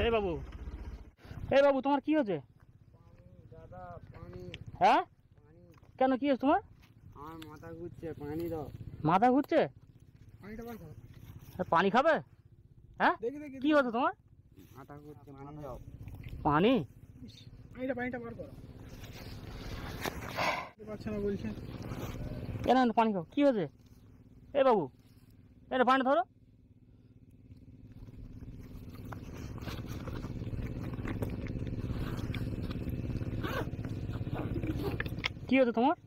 এই বাবু, এই বাবু, তোমার কি হয়েছে? দাদা পানি। হ্যাঁ, পানি। কেন কি হয়েছে তোমার? আমার মাথা ঘুরছে, পানি দাও। মাথা ঘুরছে? পানিটা বার করো। পানি খাবে? হ্যাঁ, দেখি দেখি কি হয়েছে তোমার? মাথা ঘুরছে, পানি দাও। পানি? পানিটা বার করো। পারছে না বলছে। কেন পানি খাও, কি হয়েছে? এই বাবু, এটা পানি ধরো। কি হয়েছে তোমার?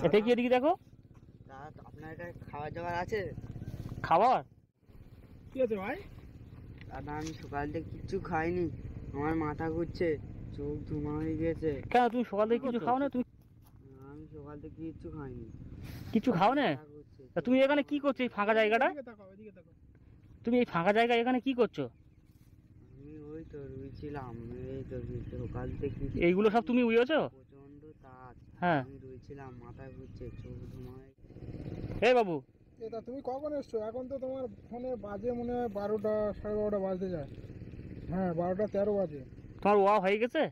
এটা কি, এদিকে দেখো। আপনার এটা খাবার দাবার আছে? খাবার কি হয়েছে ভাই? দাদা আমি সকাল থেকে কিচ্ছু খাইনি, আমার মাথা ঘুরছে, চোখ ধুমা হয়ে গেছে। কেন, তুমি সকাল থেকে কিছু খাও না? তুমি আমি সকাল থেকে কিচ্ছু খাইনি। কিছু খাও না? মাথা ঘুরছে। তা তুমি এখানে কি করছো এই ফাঁকা জায়গাটা? তুমি এই ফাঁকা জায়গায় এখানে কি করছো? আমি ওই তো রুইছিলাম, এই তো সকাল থেকে। এইগুলো সব তুমি উইয়েছো? প্রচন্ড তাপ। হ্যাঁ। আমি রুইছিলাম, মাথা ঘুরছে, চোখ ধুমা হয়ে। এই বাবু, এটা তুমি কখন এসছো? এখন তো তোমার ফোনে বাজে মনে হয় 12টা, 12:30 বাজতে যায়। হ্যাঁ, 12:13 বাজে। তোমার ওয়া হয়ে গেছে?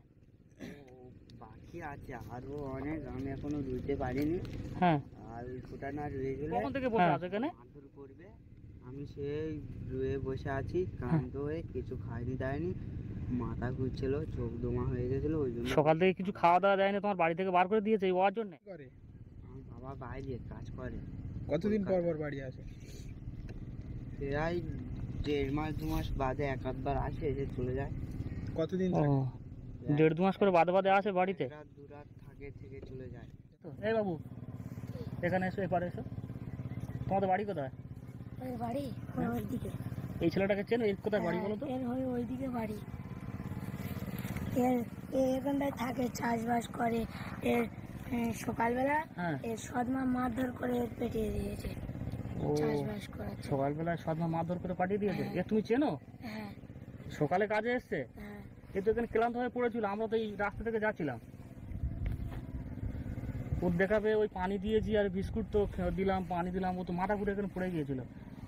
বাকি আছে আরো অনেক, আমি এখনো রুইতে পারিনি। হ্যাঁ। আর ওই ফুটা না রুয়ে গেলে কখন থেকে বসে আছো এখানে? মারধর করবে। আমি সেই রুয়ে বসে আছি, ক্লান্ত হয়ে, কিছু খাইনি দায়নি, মাথা ঘুরছিল, চোখ দমা হয়ে গেছিল, ওই জন্য। সকাল থেকে কিছু খাওয়া দাওয়া দেয়নি, তোমার বাড়ি থেকে বার করে দিয়েছে এই ওয়ার জন্য? কি করে? আমার বাবা বাইরে কাজ করে। কতদিন পর পর বাড়ি আসে? প্রায় 1.5 মাস 2 মাস বাদে এক আধবার আসে, এসে চলে যায়। কতদিন ও, থাকে? 1.5 মাস করে বাদে বাদে আসে বাড়িতে? এক রাত 2 রাত থাকে, থেকে চলে যায়। এই বাবু, এখানে এসো, এপারে এসো। তোমাদের বাড়ি কোথায়? এর বাড়ি ওইদিকে। এই ছেলেটাকে চেনো? এর কোথায় বাড়ি বলো তো? এর ওইদিকে বাড়ি। এর এখানটায় থাকে, চাষবাস করে। এর সকালবেলা হ্যাঁ। এর সদমা মারধর করে এর পেটিয়ে দিয়েছে ও, চাষবাস করাচ্ছে। সকালবেলায় সদমা মারধর করে পাঠিয়ে দিয়েছে? এ তুমি চেনো? হ্যাঁ সকালে কাজে এসছে? হ্যাঁ। এ তো এখানে ক্লান্ত হয়ে পড়েছিল, আমরা তো এই রাস্তা থেকে যাচ্ছিলাম। ওর দেখাবে ওই পানি দিয়েছি আর বিস্কুট তো দিলাম, পানি দিলাম, ও তো মাথা ঘুরে এখানে পড়ে গিয়েছিল।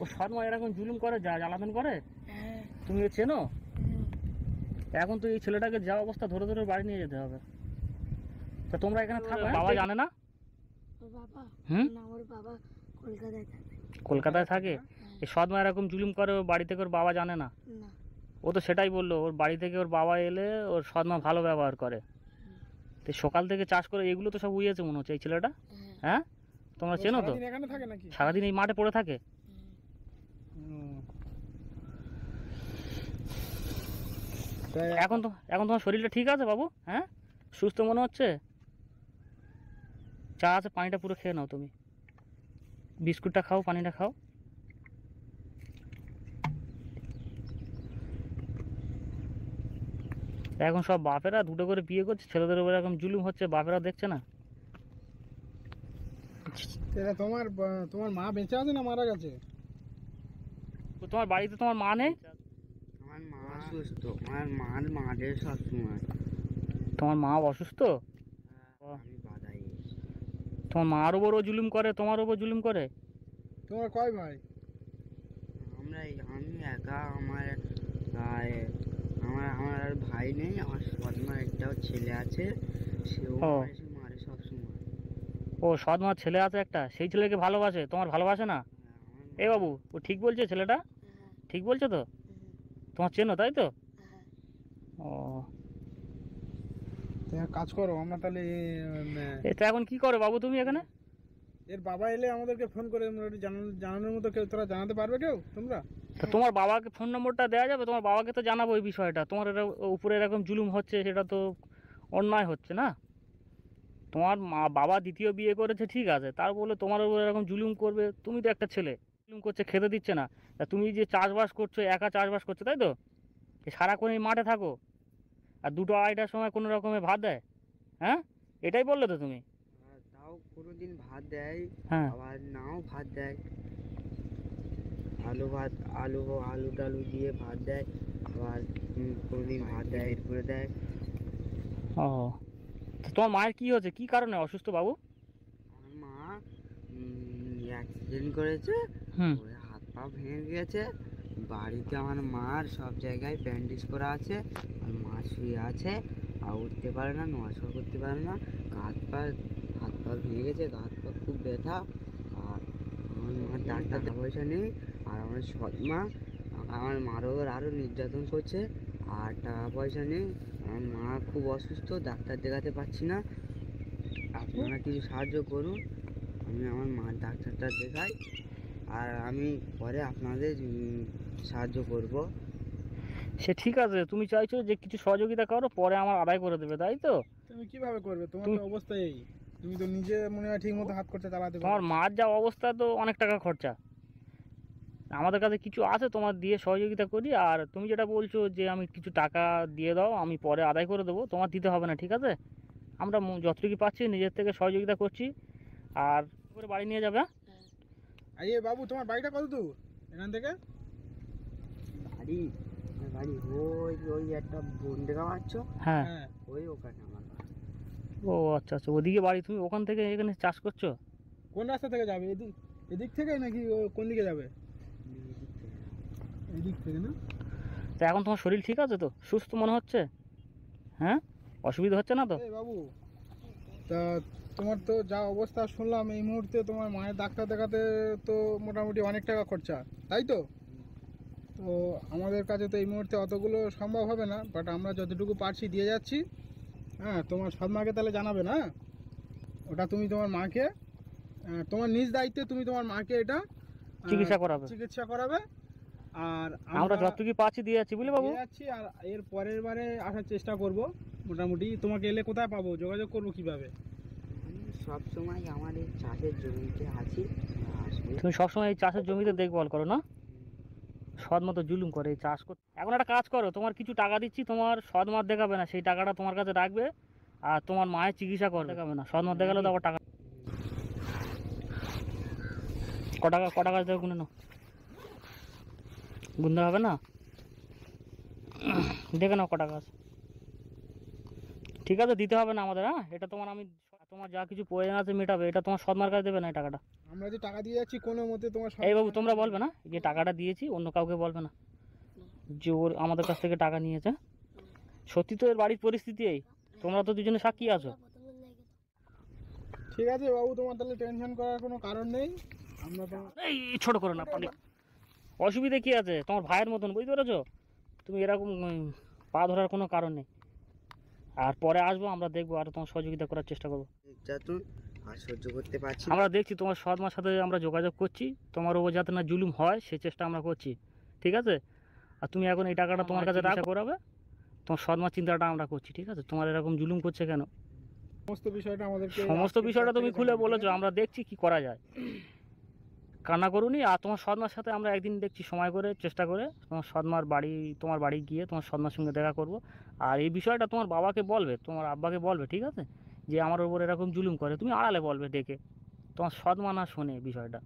ও সদমা এরকম জুলুম করে, জ্বালাতন করে? হ্যাঁ। তুমি এ চেনো? হুম। এখন তো এই ছেলেটাকে যা অবস্থা, ধরে ধরে বাড়ি নিয়ে যেতে হবে। তা তোমরা এখানে থাকো? বাবা জানে না? ওর বাবা? হুম? না, ওর বাবা কলকাতায় থাকে। কলকাতায় থাকে? হ্যাঁ। এই সদমা এরকম জুলুম করে, ওর বাড়ি থেকে ওর বাবা জানে না? না। ও তো সেটাই বললো, ওর বাড়ি থেকে ওর বাবা এলে ওর সদমা ভালো ব্যবহার করে। তো সকাল থেকে চাষ করে এগুলো তো সব উইয়েছে মনে হচ্ছে এই ছেলেটা। হ্যাঁ। হ্যাঁ, তোমরা চেনো তো? সারাদিন এখানে থাকে নাকি? সারাদিন এই মাঠে পড়ে থাকে? হুম। এখন তোমার শরীরটা ঠিক আছে বাবু? হ্যাঁ, সুস্থ মনে হচ্ছে? চা আছে, পানিটা পুরো খেয়ে নাও তুমি। বিস্কুটটা খাও, পানিটা খাও। এখন সব বাপেরা দুটো করে বিয়ে করছে, ছেলেদের উপর এরকম জুলুম হচ্ছে, বাপেরা দেখছে না? এটা তোমার মা বেঁচে আছে না মারা গেছে? তো তোমার বাড়িতে তোমার মা নেই? আমার মা অসুস্থ, আমার মার মাঠে সবসময়। তোমার মা অসুস্থ? আমি বাধাই। তোমার মার ওপরও জুলুম করে, তোমার ওপর জুলুম করে? তোমার কয় ভাই? আমি একা। আমার আমার আর ভাই নেই, আমার সৎমা একটাও ছেলে আছে, সেও ও। মারে সবসময়। ও, সৎ মার ছেলে আছে একটা, সেই ছেলেকে ভালোবাসে, তোমার ভালোবাসে না? এ বাবু, ও ঠিক বলছে ছেলেটা? হ্যাঁ। ঠিক বলছে তো? তোমার চেনো তাই তো? হ্যাঁ। ও, তুমি এক কাজ করো, আমরা তাহলে এটা এখন কি করো বাবু তুমি এখানে? এর বাবা এলে আমাদেরকে ফোন করে আমরা একটু জানানোর মতো কেউ, তোরা জানাতে পারবে কেউ তোমরা? তা তোমার বাবাকে ফোন নম্বরটা দেওয়া যাবে? তোমার বাবাকে তো জানাবো এই বিষয়টা, তোমার উপরে এরকম জুলুম হচ্ছে, সেটা তো অন্যায় হচ্ছে না? তোমার বাবা দ্বিতীয় বিয়ে করেছে ঠিক আছে, তার বলে তোমার উপর এরকম জুলুম করবে? তুমি তো একটা ছেলে, জুলুম করছে, খেতে দিচ্ছে না। তা তুমি যে চাষবাস করছো, একা চাষবাস করছো তাই তো? সারাক্ষণ এই মাঠে থাকো, আর 2টো 2:30টার সময় কোনো রকমে ভাত দেয়? হ্যাঁ, এটাই বললে তো তুমি? তাও কোনোদিন ভাত দেয়, হ্যাঁ। আবার নাও ভাত দেয়। আলু টালু দিয়ে ভাত দেয়, আবার কোনোদিন ভাত দেয়, এর করে দেয়। ও, তো তোমার মায়ের কি হয়েছে, কি কারণে অসুস্থ বাবু? আমার মা অ্যাক্সিডেন্ট করেছে, হুম। ওই হাত পা ভেঙে গেছে। বাড়িতে আমার মার সব জায়গায় ব্যান্ডেজ করা আছে, আর মা শুয়ে আছে, আর উঠতে পারে না, নড়াচড়া করতে পারে না। হাত পা ভেঙে গেছে, হাত পা খুব ব্যথা। আর আমার মার ডাক্তার পয়সা নেই। আর আমার সৎ মা আমার মার ওপর আরও নির্যাতন করছে, আর টাকা পয়সা নেই। আমার মা খুব অসুস্থ, ডাক্তার দেখাতে পারছি না। আপনারা কিছু সাহায্য করুন, আমি আমার মার ডাক্তারটা দেখাই, আর আমি পরে আপনাদের সাহায্য করব। সে ঠিক আছে, তুমি চাইছো যে কিছু সহযোগিতা করো, পরে আমার আদায় করে দেবে, তাই তো? তুমি কিভাবে করবে? তোমার তুমি- তো অবস্থা এই, তুমি তো নিজে মনে হয় ঠিক মতো হাত খরচা চালাতে পারো তোমার না। মার যা অবস্থা, তো অনেক টাকা খরচা। আমাদের কাছে কিছু আছে, তোমার দিয়ে সহযোগিতা করি। আর তুমি যেটা বলছো যে আমি কিছু টাকা দিয়ে দাও, আমি পরে আদায় করে দেবো, তোমার দিতে হবে না, ঠিক আছে? আমরা যতটুকু পাচ্ছি নিজের থেকে সহযোগিতা করছি। আর করে বাড়ি নিয়ে যাবে, হ্যাঁ? আর এ বাবু, তোমার বাড়িটা কত দূর এখান থেকে? আমার বাড়ি ওই ওই একটা বোন দেখা পাচ্ছ, হ্যাঁ। হ্যাঁ। ওই ওখানে আমার বাড়ি। ও আচ্ছা আচ্ছা, ওদিকে বাড়ি, তুমি ওখান থেকে এখানে চাষ করছো? কোন রাস্তা থেকে যাবে? এদিক এদিক থেকে নাকি কোন দিকে যাবে? এদিক থেকে না? তা এখন তোমার শরীর ঠিক আছে তো, সুস্থ মনে হচ্ছে? হ্যাঁ, অসুবিধা হচ্ছে না তো? এই বাবু, তা তোমার তো যা অবস্থা শুনলাম, এই মুহূর্তে তোমার মায়ের ডাক্তার দেখাতে তো মোটামুটি অনেক টাকা খরচা, তাই তো? তো আমাদের কাছে তো এই মুহূর্তে অতগুলো সম্ভব হবে না, বাট আমরা যতটুকু পারছি দিয়ে যাচ্ছি। হ্যাঁ, তোমার সৎ মাকে তাহলে জানাবে না? ওটা তুমি তোমার মাকে, তোমার নিজ দায়িত্বে তুমি তোমার মাকে এটা চিকিৎসা করাবে। চিকিৎসা করাবে। আর আমরা যতটুকু পাচ্ছি দিয়ে যাচ্ছি, বুঝলে বাবু? দিয়ে যাচ্ছি, আর এর পরের বারে আসার চেষ্টা করব। মোটামুটি তোমাকে এলে কোথায় পাবো, যোগাযোগ করবো কিভাবে? আমি সব সময় আমার এই চাষের জমিতে আছি, আসবে। তুমি সবসময় এই চাষের জমিতে দেখভাল করো না? সৎ মতো জুলুম করে এই চাষ করতে। এখন একটা কাজ করো, তোমার কিছু টাকা দিচ্ছি, তোমার সৎ মাত দেখাবে না, সেই টাকাটা তোমার কাছে রাখবে। আর তোমার মায়ের চিকিৎসা করে দেখাবে না, সৎ মাত দেখালে তো আবার টাকা। ক টাকা দেবে গুনে নাও, গুনতে হবে না, দেখে নাও ক টাকা আছে। ঠিক আছে, দিতে হবে না আমাদের, হ্যাঁ? এটা তোমার, আমি তোমার যা কিছু প্রয়োজন আছে মেটাবে, এটা তোমার সৎ মার কাছে দেবে না এই টাকাটা। আমরা যে টাকা দিয়ে যাচ্ছি কোনো মতে তোমার এই বাবু, তোমরা বলবে না যে টাকাটা দিয়েছি, অন্য কাউকে বলবে না যে ওর আমাদের কাছ থেকে টাকা নিয়েছে। সত্যি তো এর বাড়ির পরিস্থিতি এই, তোমরা তো দুজনে সাক্ষী আছো। ঠিক আছে বাবু, তোমার তাহলে টেনশন করার কোনো কারণ নেই। আমরা তো এই ছোট করো না পালি, অসুবিধা কি আছে? তোমার ভাইয়ের মতন, বুঝতে পেরেছো? তুমি এরকম পা ধরার কোনো কারণ নেই। আর পরে আসবো, আমরা দেখবো, আর তোমার সহযোগিতা করার চেষ্টা করবো। নির্যাতন আর সহ্য করতে পারছি না। আমরা দেখছি, তোমার সৎ মার সাথে আমরা যোগাযোগ করছি, তোমার ওপর যাতে না জুলুম হয় সেই চেষ্টা আমরা করছি, ঠিক আছে? আর তুমি এখন এই টাকাটা তোমার কাছে রাখা করাবে, তোমার সৎ মার চিন্তাটা আমরা করছি, ঠিক আছে? তোমার এরকম জুলুম করছে কেন, সমস্ত বিষয়টা আমাদেরকে সমস্ত বিষয়টা তুমি খুলে বলেছো, আমরা দেখছি কি করা যায়। কান্না করুনি। আর তোমার সৎমার সাথে আমরা একদিন দেখছি সময় করে, চেষ্টা করে তোমার সৎমার বাড়ি, তোমার বাড়ি গিয়ে তোমার সৎমার সঙ্গে দেখা করব। আর এই বিষয়টা তোমার বাবাকে বলবে, তোমার আব্বাকে বলবে, ঠিক আছে? যে আমার উপর এরকম জুলুম করে, তুমি আড়ালে বলবে ডেকে, তোমার সৎমা না শোনে বিষয়টা।